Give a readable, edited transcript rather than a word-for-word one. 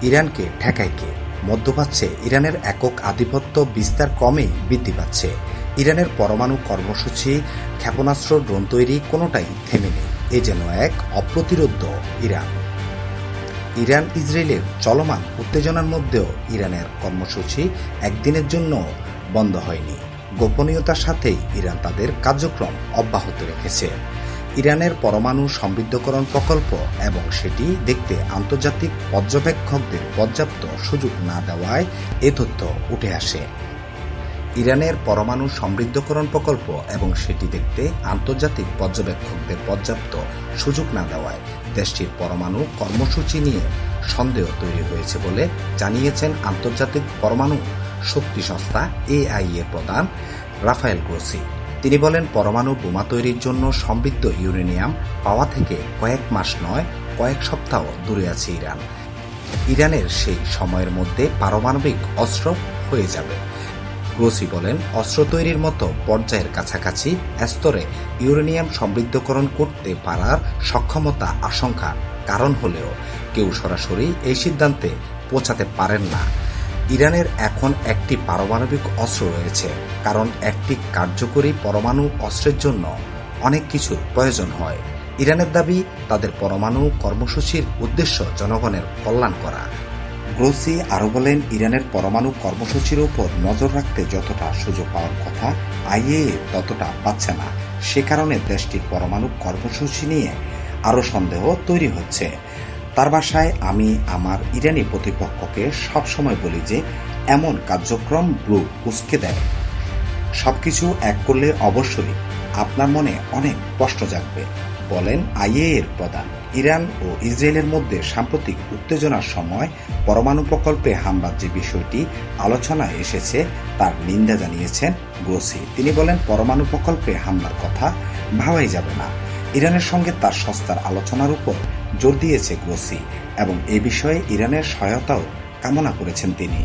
ইরানকে ঠেকায় কে? মধ্যপ্রাচ্যে ইরানের একক আধিপত্য বিস্তার ক্রমেই বৃদ্ধি পাচ্ছে। ইরানের পরমাণু কর্মসূচি, ক্ষেপণাস্ত্র, ড্রোন তৈরি কোনোটাই থেমে নেই। এ যেন এক অপ্রতিরোধ্য ইরান। ইরান ইসরায়েলের চলমান উত্তেজনার মধ্যেও ইরানের কর্মসূচি একদিনের জন্য বন্ধ হয়নি। গোপনীয়তার সাথেই ইরান তাদের কার্যক্রম অব্যাহত রেখেছে। ইরানের পরমাণু সমৃদ্ধকরণ প্রকল্প এবং সেটি দেখতে আন্তর্জাতিক পর্যবেক্ষকদের পর্যাপ্ত সুযোগ না দেওয়ায় এ তথ্য উঠে আসে। ইরানের পরমাণু সমৃদ্ধকরণ প্রকল্প এবং সেটি দেখতে আন্তর্জাতিক পর্যবেক্ষকদের পর্যাপ্ত সুযোগ না দেওয়ায় দেশটির পরমাণু কর্মসূচি নিয়ে সন্দেহ তৈরি হয়েছে বলে জানিয়েছেন আন্তর্জাতিক পরমাণু শক্তি সংস্থা এআইএ প্রধান রাফায়েল গ্রোসি। তিনি বলেন, পরমাণু বোমা তৈরির জন্য সমৃদ্ধ ইউরেনিয়াম পাওয়া থেকে কয়েক মাস নয়, কয়েক সপ্তাহ দূরে আছে ইরান। ইরানের সেই সময়ের মধ্যে পারমাণবিক অস্ত্র হয়ে যাবে। গ্রোসি বলেন, অস্ত্র তৈরির মতো পর্যায়ের কাছাকাছি স্তরে ইউরেনিয়াম সমৃদ্ধকরণ করতে পারার সক্ষমতা আশঙ্কা কারণ হলেও কেউ সরাসরি এই সিদ্ধান্তে পৌঁছাতে পারেন না। ইরানের এখন একটি পারমাণবিক অস্ত্র রয়েছে, কারণ একটি কার্যকরী পরমাণু অস্ত্রের জন্য অনেক কিছুর প্রয়োজন হয়। ইরানের দাবি, তাদের পরমাণু কর্মসূচির উদ্দেশ্য জনগণের কল্যাণ করা। গ্রোসি আরও বলেন, ইরানের পরমাণু কর্মসূচির উপর নজর রাখতে যতটা সুযোগ পাওয়ার কথা আইএএ ততটা পাচ্ছে না। সে কারণে দেশটির পরমাণু কর্মসূচি নিয়ে আরও সন্দেহ তৈরি হচ্ছে। তার ভাষায়, আমি আমার ইরানি প্রতিপক্ষকে সবসময় বলি যে এমন কার্যক্রম ব্লু উস্কে দেয়। সবকিছু এক করলে অবশ্যই আপনার মনে অনেক প্রশ্ন জাগবে, বলেন আইএএ এর প্রধান। ইরান ও ইসরায়েলের মধ্যে সাম্প্রতিক উত্তেজনার সময় পরমাণু প্রকল্পে হামলার যে বিষয়টি আলোচনায় এসেছে তার নিন্দা জানিয়েছেন গ্রোসি। তিনি বলেন, পরমাণু প্রকল্পে হামলার কথা ভাবাই যাবে না। ইরানের সঙ্গে তার সংস্থার আলোচনার উপর জোর দিয়েছে গ্রোসি এবং এ বিষয়ে ইরানের সহায়তাও কামনা করেছেন তিনি।